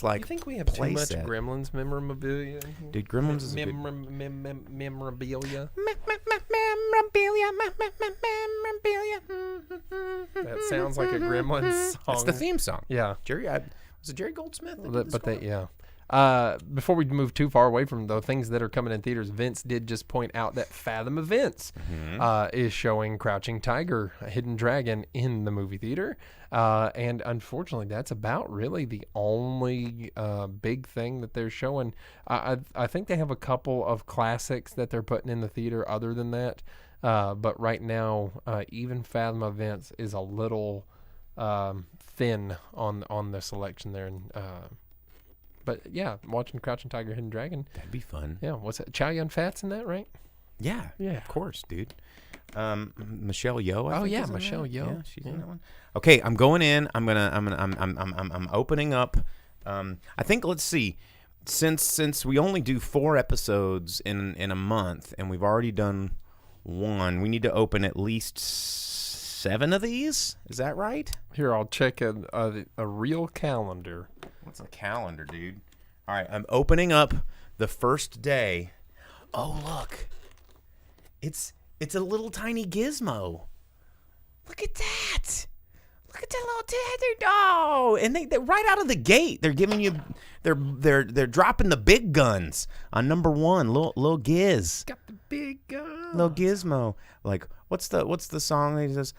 like. You think we have play too much set. Gremlins memorabilia? Dude, Gremlins is a good... memorabilia. Memorabilia. That sounds like a Gremlins song. That's the theme song. Yeah. Was it Jerry Goldsmith? Before we move too far away from the things that are coming in theaters, Vince did just point out that Fathom Events is showing Crouching Tiger, Hidden Dragon in the movie theater. And unfortunately, that's about really the only big thing that they're showing. I think they have a couple of classics that they're putting in the theater other than that. But right now, even Fathom Events is a little thin on the selection there. And but yeah, watching Crouching Tiger, Hidden Dragon. That'd be fun. Yeah, what's that? Chow Yun-Fat's in that, right? Yeah, of course, dude. Michelle Yeoh. I think, Michelle Yeoh. Yeah, she's in that one. Okay, I'm going in. I'm opening up. I think, let's see. Since we only do 4 episodes in a month, and we've already done 1, we need to open at least 7 of these. Is that right? Here, I'll check a real calendar. What's a calendar, dude? All right, I'm opening up the first day. Oh, look. It's a little tiny gizmo. Look at that. Look at that little tether dog. And they right out of the gate, they're giving you they're dropping the big guns on number 1, little Giz. Got the big gun. Little Gizmo. Like what's the song that he says?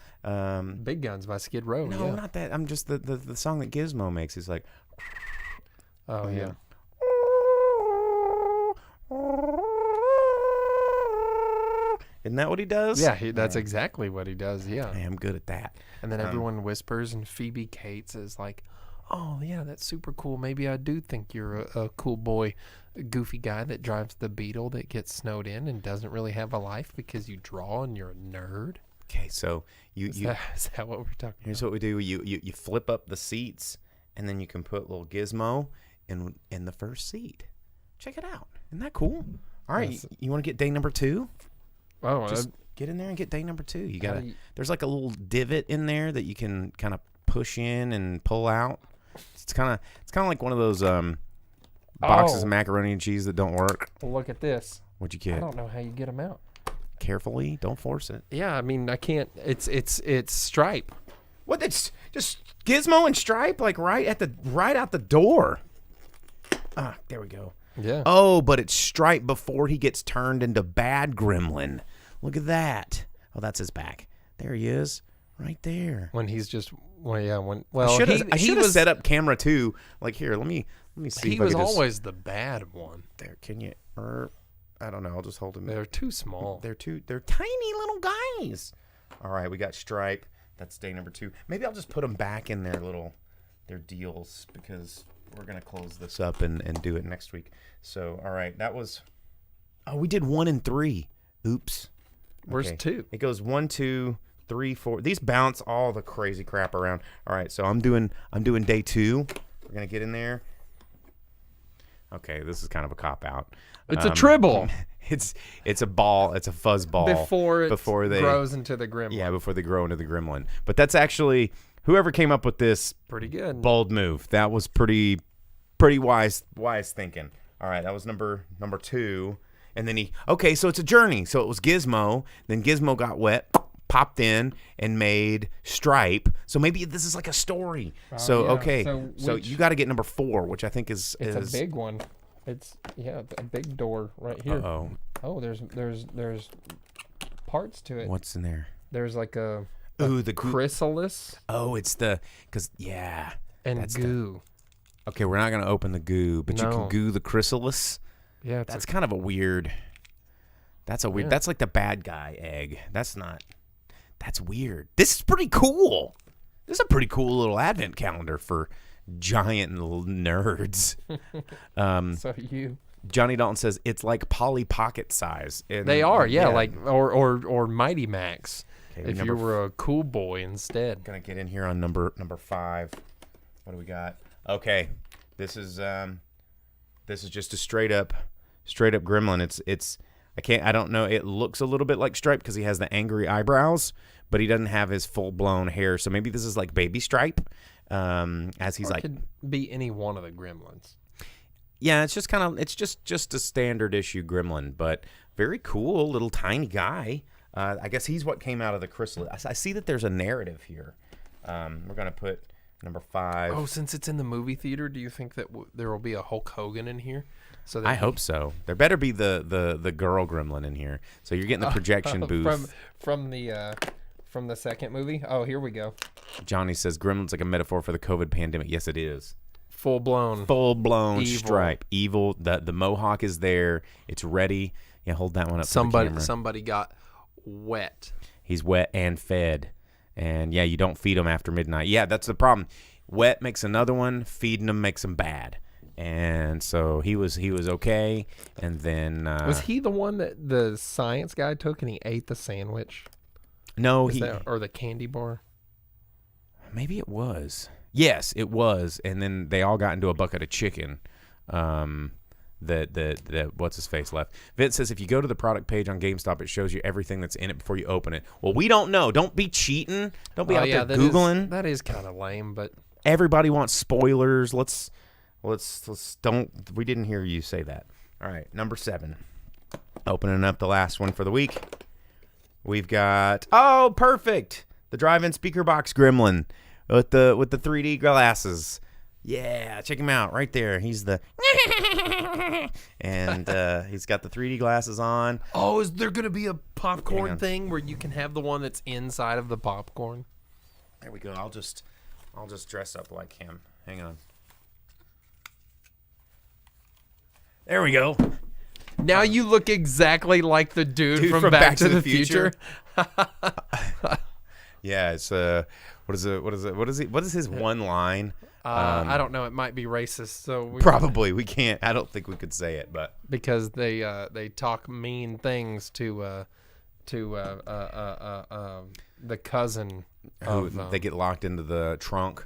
Big Guns by Skid Row. No, yeah. not that. I'm just the song that Gizmo makes. He's like, Oh yeah. Isn't that what he does? Yeah, that's exactly what he does. Yeah. I am good at that. And then everyone whispers, and Phoebe Cates is like, "Oh yeah, that's super cool. Maybe I do think you're a cool boy, a goofy guy that drives the Beetle that gets snowed in and doesn't really have a life because you draw and you're a nerd." Okay, so is that what we're talking here's about? what we do. You flip up the seats, and then you can put little Gizmo in the first seat. Check it out. Isn't that cool? All right, you want to get day number 2? Oh, Just get in there and get day number 2. You gotta. There's like a little divot in there that you can kind of push in and pull out. It's kind of like one of those boxes of macaroni and cheese that don't work. look at this. What'd you get? I don't know how you get them out. Carefully, don't force it. Yeah, I mean, I can't. It's Stripe. What? It's just Gizmo and Stripe, like right out the door. Ah, there we go. Yeah. Oh, but it's Stripe before he gets turned into Bad Gremlin. Look at that. Oh, that's his back. There he is, right there. When he's just I should have set up camera 2. Like here, let me see. He if I was could just, always the bad one. there. Can you? I don't know. I'll just hold him. They're too small. They're tiny little guys. All right, we got Stripe. That's day number 2. Maybe I'll just put them back in their deals because we're gonna close this up and do it next week. So all right, that was. Oh, we did 1 and 3. Oops. Where's 2? It goes 1, 2, 3, 4. These bounce all the crazy crap around. All right, so I'm doing day 2. We're gonna get in there. Okay, this is kind of a cop out. It's a tribble. It's a ball. It's a fuzz ball Before they grows into the gremlin. Yeah, before they grow into the gremlin. But that's actually whoever came up with this pretty good. Bold move. That was pretty wise thinking. All right, that was number 2. And then so it's a journey. So it was Gizmo. Then Gizmo got wet, popped in, and made Stripe. So maybe this is like a story. So you got to get number 4, which I think is a big one. It's a big door right here. Uh-oh. Oh, there's parts to it. What's in there? There's like the chrysalis. Oh, it's and that's goo. Okay, we're not gonna open the goo, but you can goo the chrysalis. Yeah, that's kind of a weird. That's a weird. Yeah. That's like the bad guy egg. That's weird. This is pretty cool. This is a pretty cool little advent calendar for giant nerds. Johnny Dalton says it's like Polly Pocket size. And, they are, like or Mighty Max. Okay, if you were a cool boy instead. Gonna get in here on number 5. What do we got? Okay, this is just a straight up gremlin. I don't know. It looks a little bit like Stripe because he has the angry eyebrows, but he doesn't have his full blown hair. So maybe this is like Baby Stripe. As he's could be any one of the gremlins. Yeah, it's just a standard issue gremlin, but very cool little tiny guy. I guess he's what came out of the chrysalis. I see that there's a narrative here. We're gonna put number 5. Oh, since it's in the movie theater, do you think that there will be a Hulk Hogan in here? So I hope so. There better be the girl gremlin in here. So you're getting the projection booth from the second movie. Oh, here we go. Johnny says gremlin's like a metaphor for the COVID pandemic. Yes, it is. Full blown evil. Stripe. Evil. The mohawk is there. It's ready. Yeah, hold that one up. Somebody got wet. He's wet and fed. And yeah, you don't feed him after midnight. Yeah, that's the problem. Wet makes another one. Feeding him makes him bad. And so he was okay. And then was he the one that the science guy took and he ate the sandwich? No, or the candy bar. Maybe it was. Yes, it was. And then they all got into a bucket of chicken. That what's his face left. Vince says if you go to the product page on GameStop, it shows you everything that's in it before you open it. Well, we don't know. Don't be cheating. Don't be out there Googling. That is kind of lame, but everybody wants spoilers. Let's don't. We didn't hear you say that. All right, number 7. Opening up the last one for the week. We've got perfect. The drive-in Speakerbox Gremlin with the 3D glasses. Yeah, check him out right there. He's the and he's got the 3D glasses on. Oh, is there gonna be a popcorn thing where you can have the one that's inside of the popcorn? There we go. I'll just dress up like him. Hang on. There we go. Now you look exactly like the dude from Back to the Future. Yeah, it's what is his one line? I don't know. It might be racist, so Probably we can't. I don't think we could say it, but because they talk mean things to the cousin. They get locked into the trunk,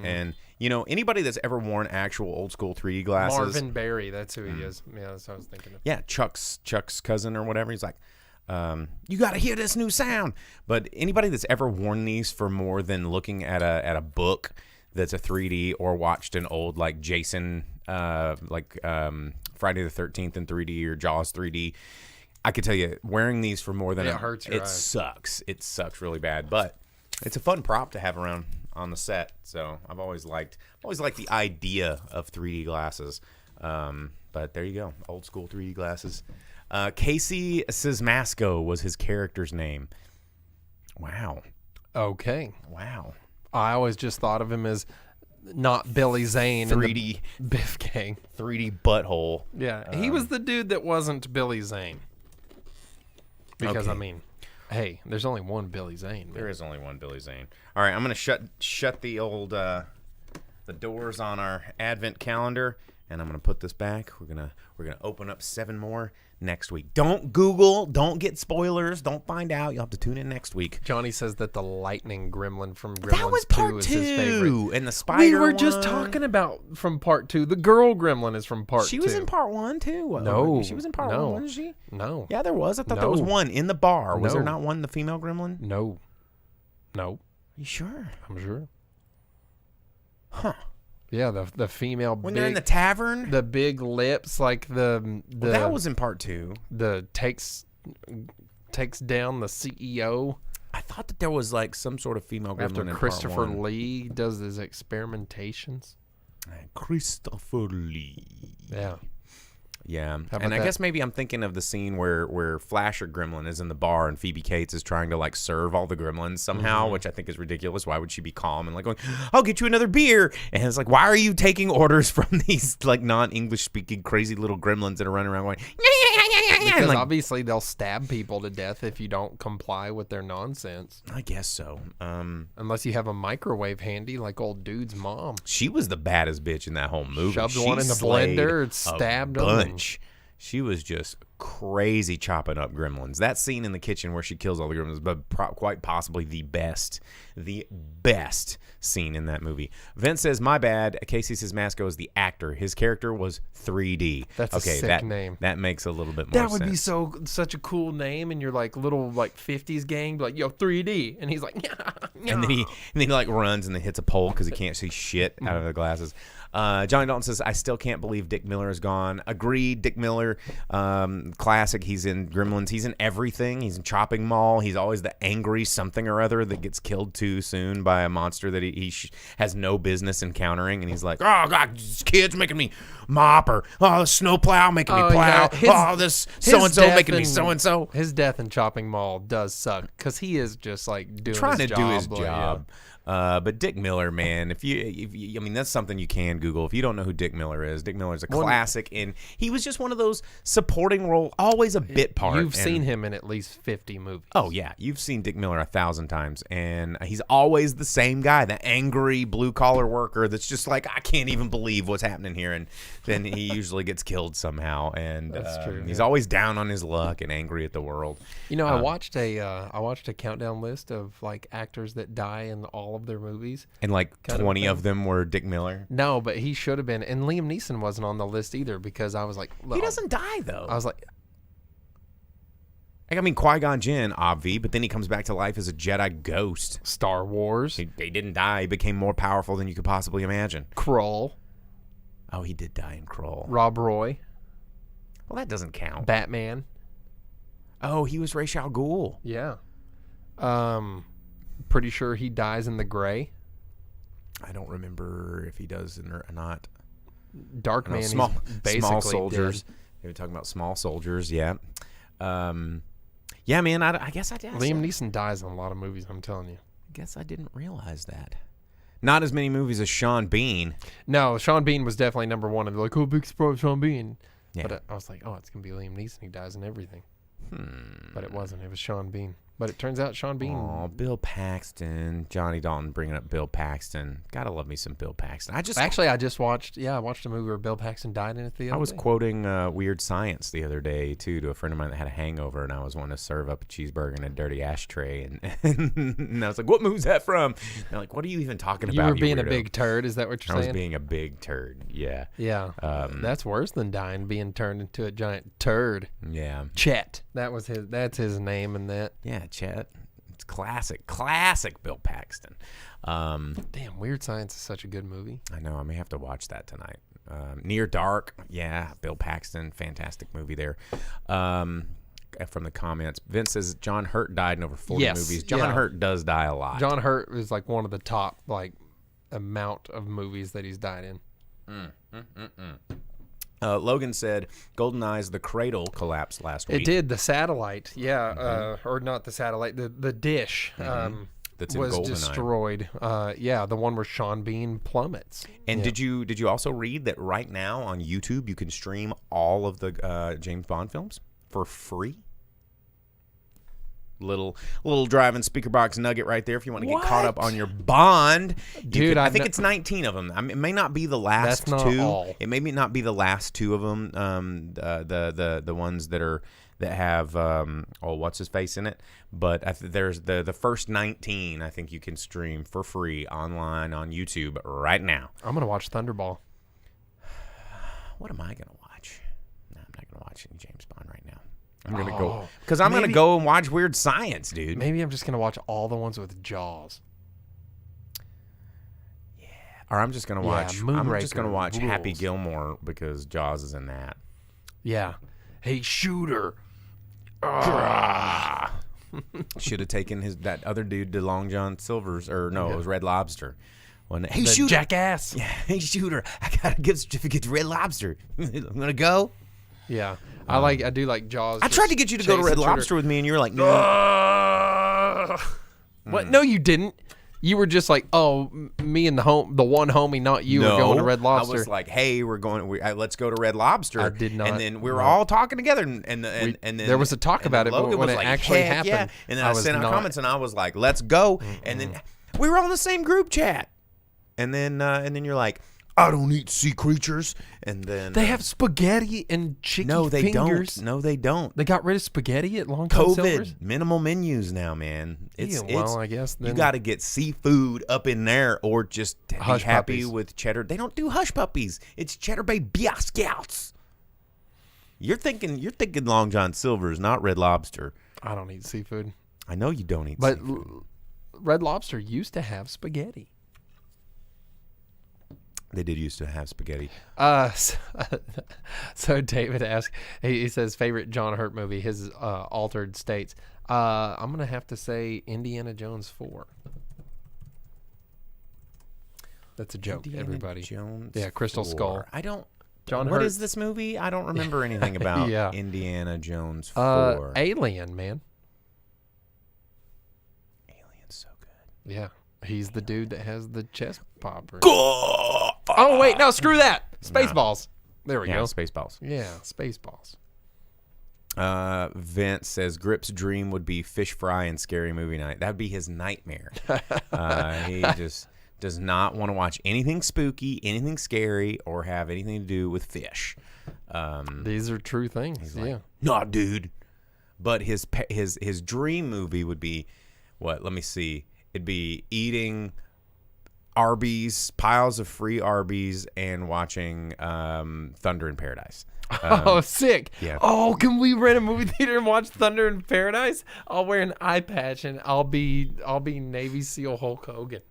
and anybody that's ever worn actual old school 3D glasses. Marvin Berry, that's who he is. Yeah, that's what I was thinking of. Yeah, Chuck's cousin or whatever. He's like, you got to hear this new sound. But anybody that's ever worn these for more than looking at a book that's a 3D or watched an old like Jason, Friday the 13th in 3D or Jaws 3D, I could tell you wearing these for more than it hurts your eyes. Sucks. It sucks really bad, but it's a fun prop to have around on the set. So I've always liked the idea of 3D glasses. But there you go, old school 3D glasses. Casey Sismasco was his character's name. Wow. Okay. Wow. I always just thought of him as not Billy Zane 3D in the Biff Gang. 3D butthole. Yeah, he was the dude that wasn't Billy Zane. Because Okay. I mean, hey, there's only one Billy Zane. Man. There is only one Billy Zane. All right, I'm gonna shut the old the doors on our Advent calendar, and I'm gonna put this back. We're gonna open up 7 more next week. Don't Google. Don't get spoilers. Don't find out. You'll have to tune in next week. Johnny says that the lightning gremlin from Gremlins That was 2 part is his favorite. 2, and the spider. We were just one. talking about from part 2. The girl gremlin is from part 2. She was in part 1 too. No, she was in part 1, wasn't she? No. Yeah, there was. I thought there was one in the bar. Was there No. not one? The female gremlin? No. You sure? I'm sure. Huh? Yeah, the female When big, they're in the tavern. the big lips, like the Well, that was in part 2. the takes down the CEO I thought that there was like some sort of female gremlin after in Christopher part 1. Lee does his experimentations. Christopher Lee. Yeah. Yeah, about and I that? guess maybe I'm thinking of the scene where Flasher Gremlin is in the bar and Phoebe Cates is trying to like serve all the gremlins somehow, which I think is ridiculous. Why would she be calm and like going, "I'll get you another beer"? And it's like, why are you taking orders from these like non-English speaking crazy little gremlins that are running around going, Because like, obviously they'll stab people to death if you don't comply with their nonsense. I guess so. Unless you have a microwave handy like old dude's mom. She was the baddest bitch in that whole movie. Shoved She one in the slayed blender and a stabbed 'em. bunch. She was just crazy chopping up gremlins. That scene in the kitchen where she kills all the gremlins, but quite possibly the best scene in that movie. Vince says, "My bad." Casey says Masco is the actor. His character was 3D. That's a sick name. That makes a little bit more That sense. would be such a cool name in your like little like 50s gang, like yo 3D, and he's like, And then he like runs and then hits a pole because he can't see shit out of the glasses. Johnny Dalton says, "I still can't believe Dick Miller is gone." Agreed. Dick Miller, classic. He's in Gremlins. He's in everything. He's in Chopping Mall. He's always the angry something or other that gets killed too soon by a monster that he has no business encountering. And he's like, "Oh God, this kid's making me mop," or "Oh, the snowplow making me plow." "Oh, this so and so making me so and so." His death in Chopping Mall does suck because he is just like doing Trying his to job, do his like, job. But Dick Miller, man, if you, I mean, that's something you can Google. If you don't know who Dick Miller is a classic, and he was just one of those supporting role, always a bit part. You've seen him in at least 50 movies. Oh yeah, you've seen Dick Miller 1,000 times, and he's always the same guy, the angry blue collar worker that's just like, I can't even believe what's happening here, and then he usually gets killed somehow, and That's true, he's yeah. always down on his luck and angry at the world. You know, I watched a countdown list of like actors that die in all of their movies. And like Kind of 20 thing. of them were Dick Miller. No, but he should have been. And Liam Neeson wasn't on the list either because I was like, He doesn't die though. I was like, I mean, Qui-Gon Jinn, obvi, but then he comes back to life as a Jedi ghost. Star Wars, He didn't die. He became more powerful than you could possibly imagine. Krull, Oh, he did die in Krull. Rob Roy. Well, that doesn't count. Batman. Oh, he was Ra's al Ghul. Yeah. Pretty sure he dies in The Gray. I don't remember if he does or not. Darkman. Small Soldiers. Dead. They were talking about Small Soldiers. Yeah. Yeah, man. I guess I did. Liam Neeson dies in a lot of movies. I'm telling you. I guess I didn't realize that. Not as many movies as Sean Bean. No, Sean Bean was definitely number one. And they're like, oh, big surprise, Sean Bean. Yeah. But I was like, oh, it's going to be Liam Neeson. He dies in everything. But it wasn't. It was Sean Bean. But it turns out Sean Bean. Oh, Bill Paxton. Johnny Dalton bringing up Bill Paxton. Gotta love me some Bill Paxton. I just watched a movie where Bill Paxton died in it the other day. I was quoting Weird Science the other day, too, to a friend of mine that had a hangover, and I was wanting to serve up a cheeseburger in a dirty ashtray. And I was like, what movie's that from? And they're like, what are you even talking about? You were being weirdo? a big turd. Is that what you're saying? I was being a big turd, yeah. Yeah. That's worse than dying, being turned into a giant turd. Yeah. Chet. That's his name in that. Yeah, Chet. It's classic Bill Paxton. Damn, Weird Science is such a good movie. I know. I may have to watch that tonight. Near Dark. Yeah, Bill Paxton. Fantastic movie there. From the comments, Vince says John Hurt died in over 40 movies. John Hurt does die a lot. John Hurt is like one of the top amount of movies that he's died in. Logan said GoldenEye's The Cradle collapsed last week. It did. The satellite, or not the satellite, the dish That's was in GoldenEye. destroyed. The one where Sean Bean plummets. And did you also read that right now on YouTube you can stream all of the James Bond films for free? Little driving Speakerbox nugget right there if you want to get caught up on your Bond. Dude, I think it's 19 of them. I mean, it may not be the last That's not two. all. It may not be the last two of them. The ones that have what's his face in it. But there's the first 19. I think you can stream for free online on YouTube right now. I'm gonna watch Thunderball. What am I gonna watch? No, I'm not gonna watch any James Bond right now. I'm gonna go because I'm gonna go and watch Weird Science, dude. Maybe I'm just gonna watch all the ones with Jaws. Yeah, or I'm just gonna watch. I'm just gonna watch rules. Happy Gilmore because Jaws is in that. Yeah. Hey, shooter. Should have taken that other dude to Long John Silver's, or no, it was Red Lobster. Hey, the shooter, jackass. Yeah, hey, shooter, I got a gift certificate to Red Lobster. I'm gonna go. Yeah, I do like Jaws. I tried to get you to go to Red Lobster with me, and you were like, no. What? No, you didn't. You were just like, oh, me and the one homie, not you, are going to Red Lobster. I was like, hey, we're going. Let's go to Red Lobster. I did not. And then we were all talking together, and then there was a talk about it, but Logan when was it like, actually heck happened, yeah. And then I sent out comments, and I was like, let's go. And then we were all in the same group chat. And then you're like, I don't eat sea creatures. And then they have spaghetti and chicken fingers. No, they don't. They got rid of spaghetti at Long John Silver's? Minimal menus now, man. I guess then you got to get seafood up in there, or just be Hush happy puppies. with cheddar. They don't do hush puppies. It's Cheddar Bay Scouts. You're thinking Long John Silver's, not Red Lobster. I don't eat seafood. I know you don't eat But seafood. Red Lobster used to have spaghetti. They did used to have spaghetti. So David asked, he says, favorite John Hurt movie, his Altered States. I'm going to have to say Indiana Jones 4. That's a joke, Indiana everybody. Jones Crystal 4. Skull. I don't. John What Hurt. is this movie? I don't remember anything about Yeah. Indiana Jones 4. Alien, man. Alien's so good. Yeah. He's the dude that has the chest popper. Oh, wait. No, screw that. Spaceballs. There we go. Spaceballs. Yeah, Spaceballs. Vince says Grip's dream would be fish fry and scary movie night. That'd be his nightmare. He just does not want to watch anything spooky, anything scary, or have anything to do with fish. These are true things. He's Yeah. like, nah, dude. But his dream movie would be what? Let me see. It'd be eating Arby's, piles of free Arby's, and watching Thunder in Paradise. Oh, sick. Yeah. Oh, can we rent a movie theater and watch Thunder in Paradise? I'll wear an eye patch and I'll be Navy SEAL Hulk Hogan.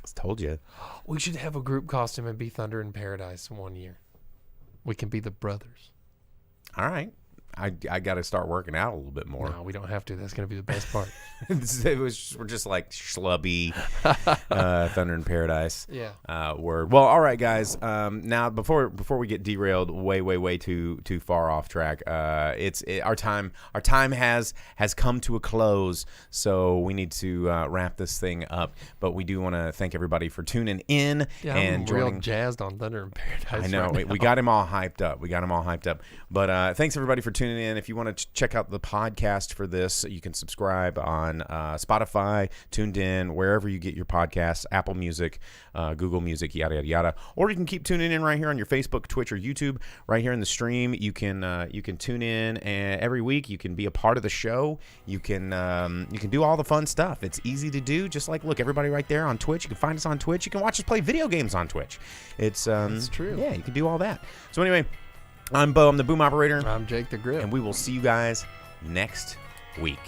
I told you. We should have a group costume and be Thunder in Paradise one year. We can be the brothers. All right. I got to start working out a little bit more. No, we don't have to. That's going to be the best part. We're just like schlubby Thunder in Paradise. Yeah. Word. Well, all right, guys. Now before we get derailed way too far off track, our time has come to a close, so we need to wrap this thing up. But we do want to thank everybody for tuning in and I'm joining. real jazzed on Thunder in Paradise. I know. Right We got him all hyped up. But thanks everybody for tuning in. If you want to check out the podcast for this, you can subscribe on Spotify, Tuned In, wherever you get your podcasts, Apple Music, Google Music, yada yada yada. Or you can keep tuning in right here on your Facebook, Twitch, or YouTube. Right here in the stream, you can tune in, and every week you can be a part of the show. You can do all the fun stuff. It's easy to do. Just like look, everybody right there on Twitch. You can find us on Twitch. You can watch us play video games on Twitch. It's true. Yeah, you can do all that. So anyway. I'm Bo. I'm the boom operator. I'm Jake the Grip. And we will see you guys next week.